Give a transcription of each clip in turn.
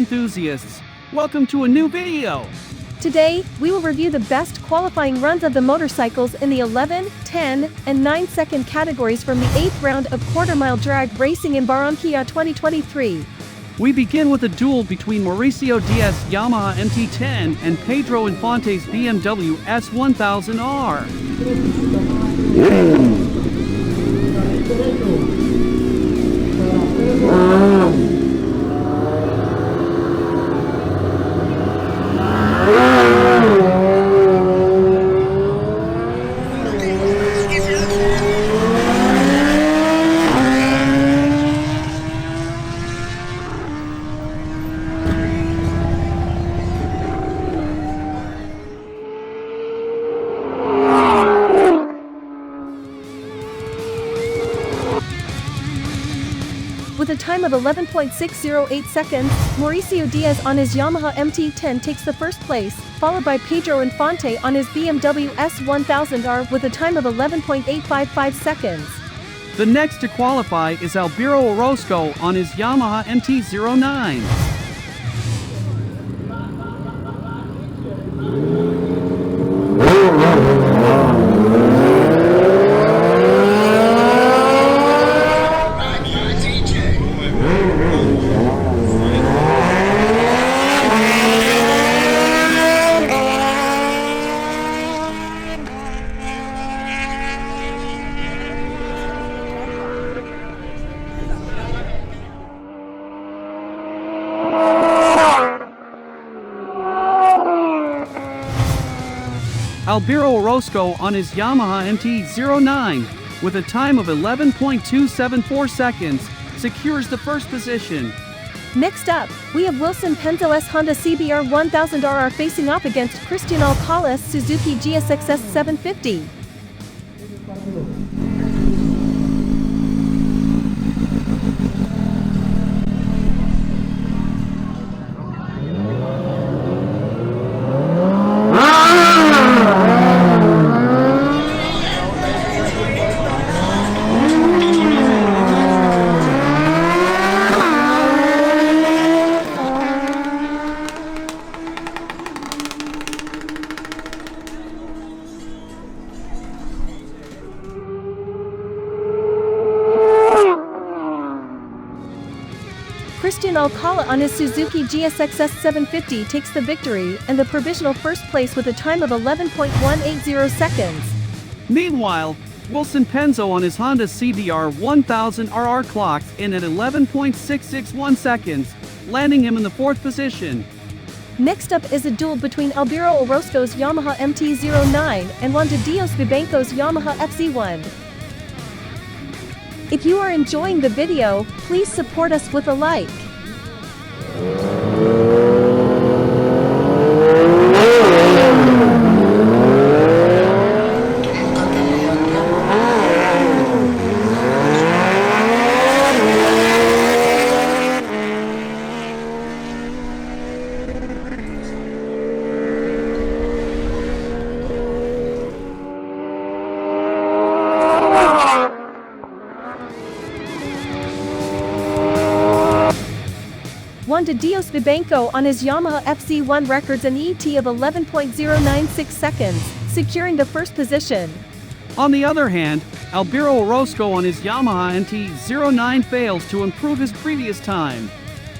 enthusiasts, welcome to a new video. Today, we will review the best qualifying runs of the motorcycles in the 11, 10, and 9-second categories from the 8th round of quarter-mile drag racing in Barranquilla 2023. We begin with a duel between Mauricio Diaz's Yamaha MT-10 and Pedro Infante's BMW S1000R. With a time of 11.608 seconds, Mauricio Diaz on his Yamaha MT-10 takes the first place, followed by Pedro Infante on his BMW S1000R with a time of 11.855 seconds. The next to qualify is Albiro Orozco on his Yamaha MT-09. Albiro Orozco on his Yamaha MT-09, with a time of 11.274 seconds, secures the first position. Next up, we have Wilson Penzo's Honda CBR1000RR facing off against Cristian Alcala's Suzuki GSX-S750. Cristian Alcala on his Suzuki GSX-S750 takes the victory and the provisional first place with a time of 11.180 seconds. Meanwhile, Wilson Penzo on his Honda CBR1000RR clocks in at 11.661 seconds, landing him in the fourth position. Next up is a duel between Albiro Orozco's Yamaha MT-09 and Juan de Dios Vivanco's Yamaha FZ1. If you are enjoying the video, please support us with a like. Juan de Dios Vivanco on his Yamaha FZ1 records an ET of 11.096 seconds, securing the first position. On the other hand, Albiro Orozco on his Yamaha MT-09 fails to improve his previous time.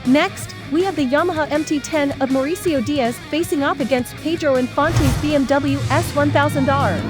Next, we have the Yamaha MT-10 of Mauricio Diaz facing off against Pedro Infante's BMW S1000R.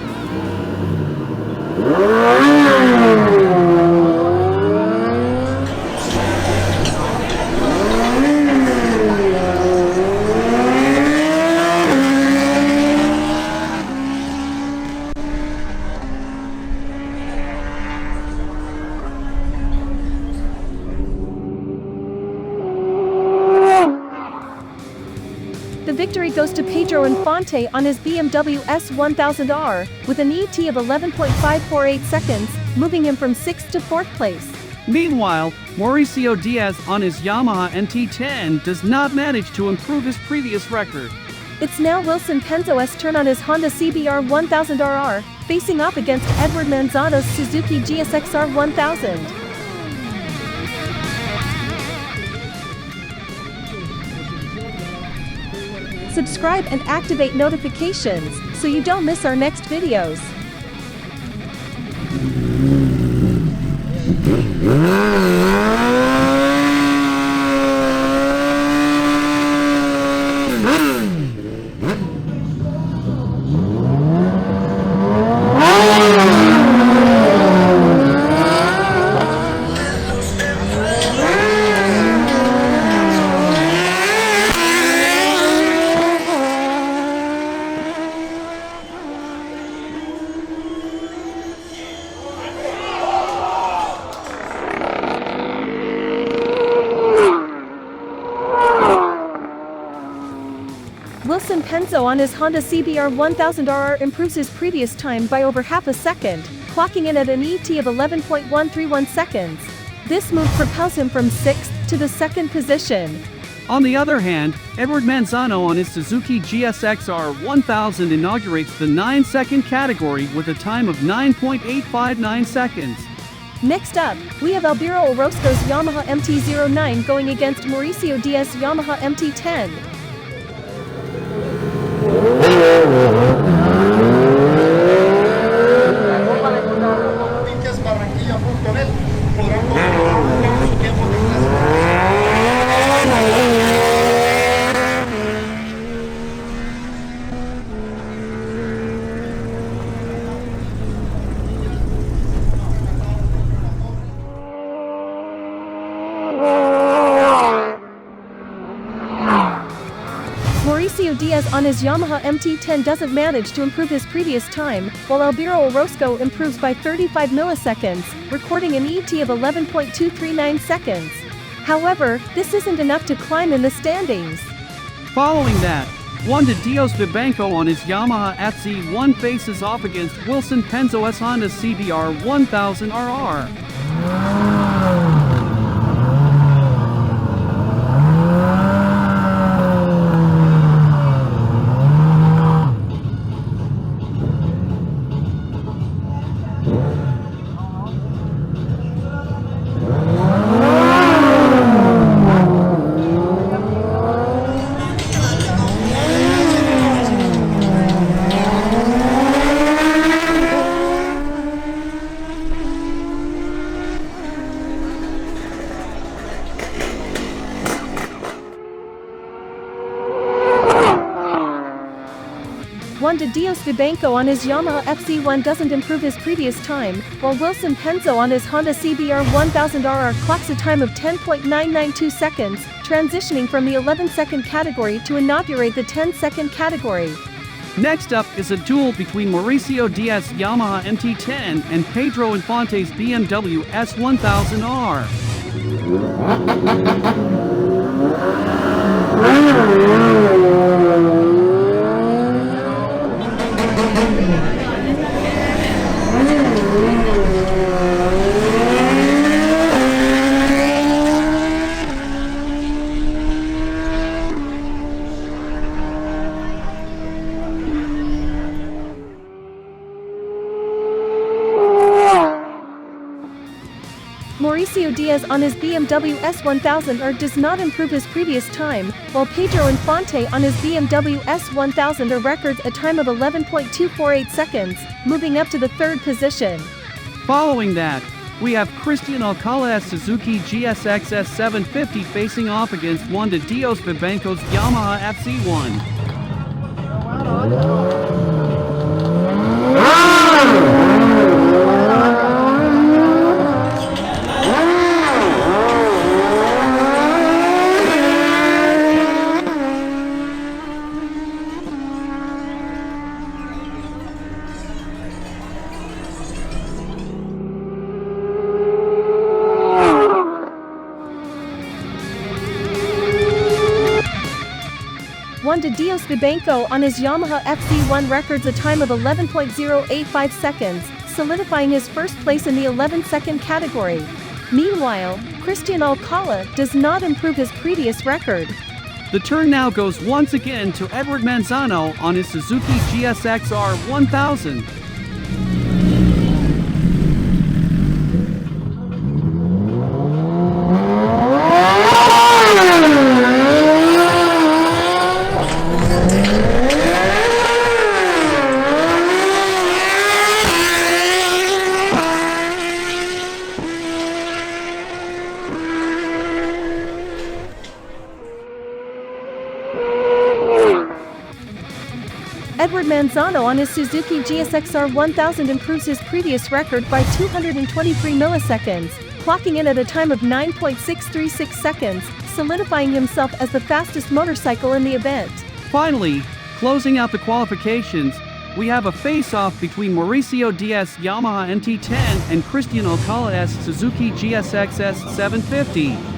The victory goes to Pedro Infante on his BMW S1000R, with an ET of 11.548 seconds, moving him from 6th to 4th place. Meanwhile, Mauricio Diaz on his Yamaha MT-10 does not manage to improve his previous record. It's now Wilson Penzo's turn on his Honda CBR1000RR, facing off against Edward Manzano's Suzuki GSX-R1000. Subscribe and activate notifications so you don't miss our next videos. Wilson Penzo on his Honda CBR1000RR improves his previous time by over half a second, clocking in at an ET of 11.131 seconds. This move propels him from 6th to the 2nd position. On the other hand, Edward Manzano on his Suzuki GSX-R1000 inaugurates the 9-second category with a time of 9.859 seconds. Next up, we have Albiro Orozco's Yamaha MT-09 going against Mauricio Diaz's Yamaha MT-10. Barranquilla.net podrán consultar su tiempo de Mauricio Diaz on his Yamaha MT-10 doesn't manage to improve his previous time, while Albiro Orozco improves by 35 milliseconds, recording an ET of 11.239 seconds. However, this isn't enough to climb in the standings. Following that, Juan de Dios Vivanco on his Yamaha FZ1 faces off against Wilson Penzo's Honda CBR1000RR. Juan de Dios Vivanco on his Yamaha FZ1 doesn't improve his previous time, while Wilson Penzo on his Honda CBR1000RR clocks a time of 10.992 seconds, transitioning from the 11-second category to inaugurate the 10-second category. Next up is a duel between Mauricio Diaz's Yamaha MT-10 and Pedro Infante's BMW S1000R. Mauricio Diaz on his BMW S1000R does not improve his previous time, while Pedro Infante on his BMW S1000R records a time of 11.248 seconds, moving up to the 3rd position. Following that, we have Christian Alcala's Suzuki GSX-S750 facing off against Juan de Dios Vivanco's Yamaha FZ1. Juan de Dios Vivanco on his Yamaha FZ1 records a time of 11.085 seconds, solidifying his first place in the 11-second category. Meanwhile, Christian Alcala does not improve his previous record. The turn now goes once again to Edward Manzano on his Suzuki GSX-R1000. Edward Manzano on his Suzuki GSX-R1000 improves his previous record by 223 milliseconds, clocking in at a time of 9.636 seconds, solidifying himself as the fastest motorcycle in the event. Finally, closing out the qualifications, we have a face-off between Mauricio Diaz Yamaha MT-10 and Christian Alcala's Suzuki GSX-S750.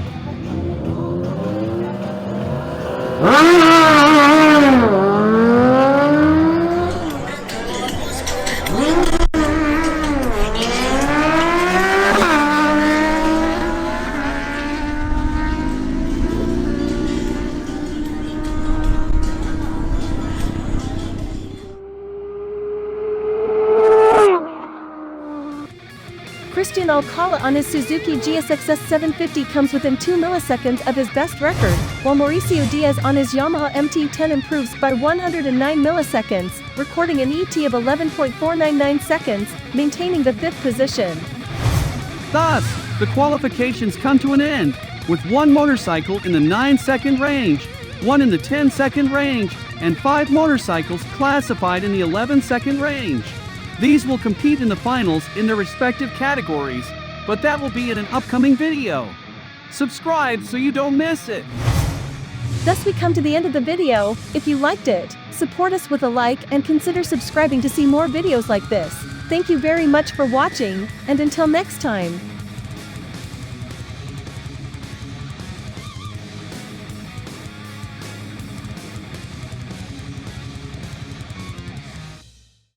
Christian Alcala on his Suzuki GSX-S750 comes within 2 milliseconds of his best record, while Mauricio Diaz on his Yamaha MT-10 improves by 109 milliseconds, recording an ET of 11.499 seconds, maintaining the 5th position. Thus, the qualifications come to an end, with one motorcycle in the 9-second range, one in the 10-second range, and 5 motorcycles classified in the 11-second range. These will compete in the finals in their respective categories, but that will be in an upcoming video. Subscribe so you don't miss it. Thus we come to the end of the video. If you liked it, support us with a like and consider subscribing to see more videos like this. Thank you very much for watching, and until next time.